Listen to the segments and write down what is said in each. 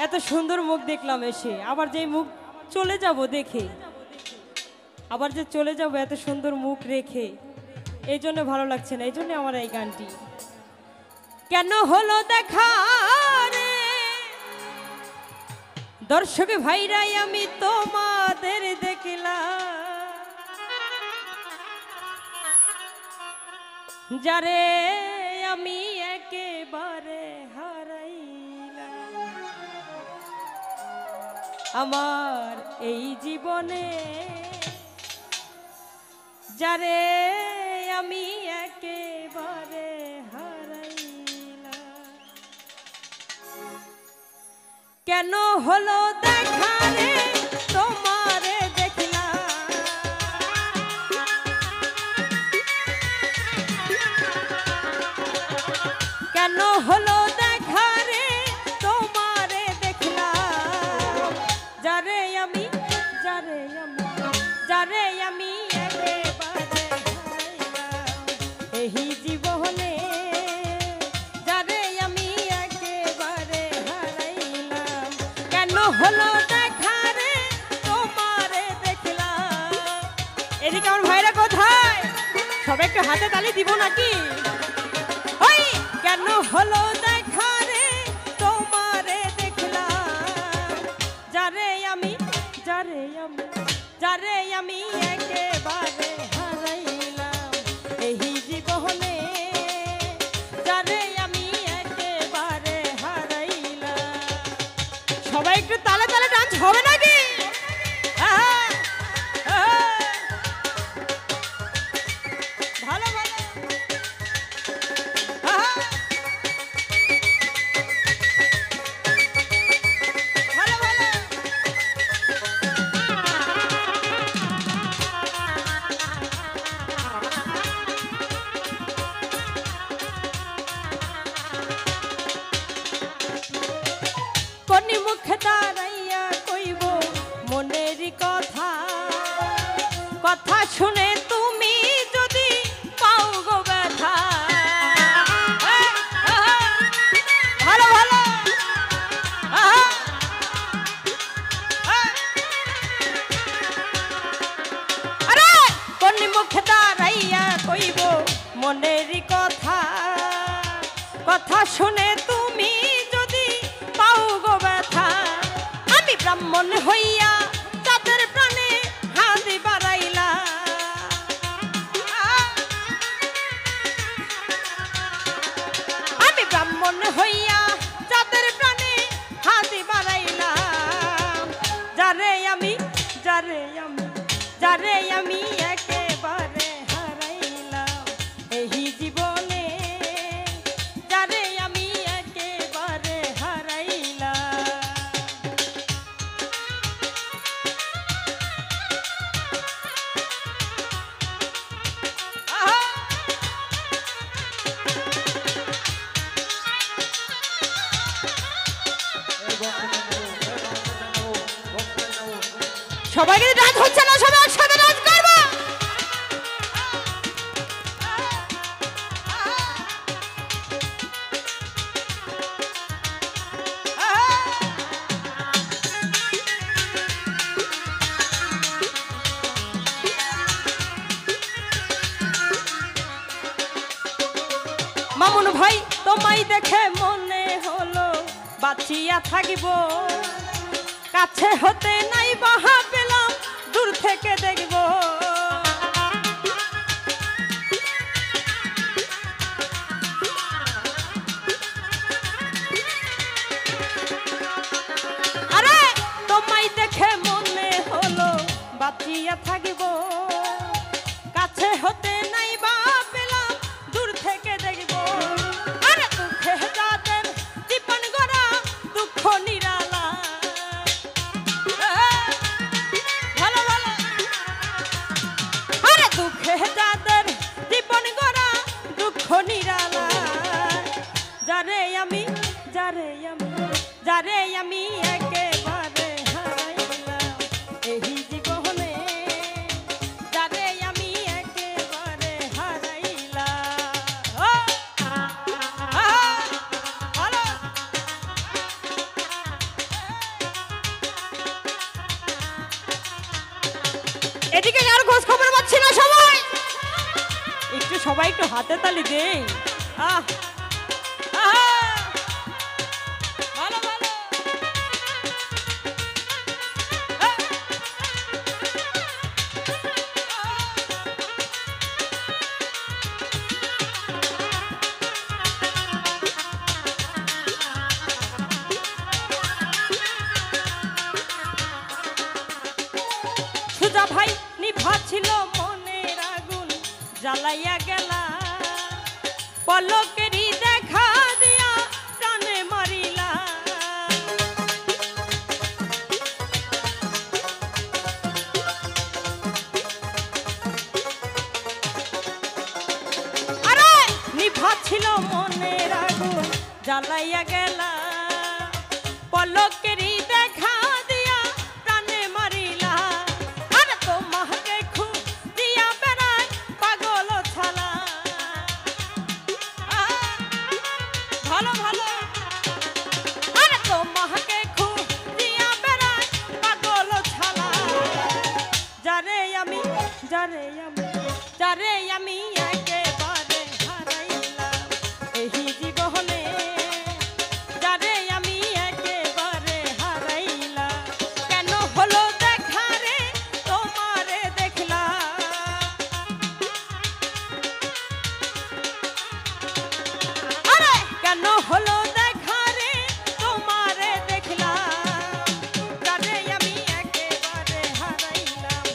এত সুন্দর মুখ দেখলাম এসে, আবার যেই মুখ চলে যাব দেখে, আবার যে চলে যাব এত সুন্দর মুখ রেখে, এই জন্য ভালো লাগছে না। এই জন্য আমার এই গানটি। কেন হলো দেখা রে দর্শক ভাইরাই, আমি তোমাদের দেখলাম, যারে আমি একেবারে হারাইলাম আমার এই জীবনে, যারে আমি একেবারে হারাইলাম। কেন হলো দেখা রে তোমারে দেখলাম, কেন হলো দেখা রে তোমারে দেখলাম, যারে আমি একেবারে হারাইলাম এই জীবনে, যারে আমি একেবারে হারাইলাম। কেন হলো দেখা রে তোমারে দেখলাম। এদিকে আমার ভাইরা কোথায়? সবাই একটু হাতে তালি দিব নাকি? ওই কেন হলো দেখা রে তোমারে দেখলাম, যারে আমি একেবারে হারাইলাম এই জীবনে, যারে আমি একেবারে হারাইলাম। সবাই একটু তালে তালে ডান্স হবে নাকি? ভালো ভালো। কোনি মুখে দাঁড়াইয়া কইব মনের কথা, কথা শুনে তুমি যদি পাও গো ব্যথা। ভালো ভালো। আরে কোনি মুখে দাঁড়াইয়া কইব মনের কথা, কথা শুনে তুমি যদি পাও গো ব্যথা। আমি ব্রাহ্মণ হইয়া তাদের প্রাণে হাতি বাড়াইলাম, আমি ব্রাহ্মণ হইয়া তাদের প্রাণে হাতি বাড়াইলাম, যারে আমি একেবারে হারাইলাম এই জীবনে, যারে আমি একেবারে হারাইলাম। সবাইকে ডান্স হচ্ছে না, সবাই একসাথে ডান্স করবো। মামুন ভাই তোমায় দেখে মনে হলো বাঁচিয়া থাকিব, কাছে হতে নাই বাহা পেলাম, দূর থেকে দেখব। আরে তোমায় দেখে মনে হলো বাঁচিয়া থাকিব, কাছে হতে নাই বাহা পেলাম, দূর থেকে দেখব। আরে দুঃখে যাদের জীবন গড়া দুঃখ নিরালা, দুঃখে যাদের জীবন গড়া দুঃখ নিরালা, যারে আমি একেবারে হারাইলাম এই জীবনে, যারে আমি একেবারে হারাইলাম। সবাই একটু হাতে তালি দেই। আহ আহ ভালো ভালো। সুজা ভাই নিভা ছিল মনের আগুন জ্বালাইয়া গেলা, পলকেরই দেখা দিয়া প্রাণে মারিলা। আরে নিভা ছিল মনের আগুন জ্বালাইয়া গেলা, পলকেরই দেখা দিয়া প্রাণে মারিলা। আরে তোমাকে খুঁজিয়া বেড়ায় পাগল ছালা। ভালো ভালো। আরে তোমাকে খুঁজিয়া বেড়ায় পাগল ছালা। যারে আমি যারে আমি যারে আমি একেবারে হারাইলাম এই জীবনে, যারে আমি একেবারে হারাইলাম। কেন হলো দেখা রে তোমারে দেখলাম। আরে কেন হলো দেখা রে তোমারে দেখলাম, যারে আমি একেবারে হারাইলাম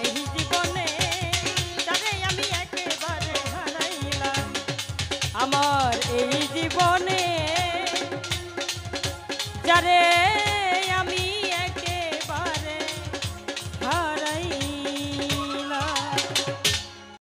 এই জীবনে, যারে আমি একেবারে হারাইলাম আমার এই জীবনে, যারে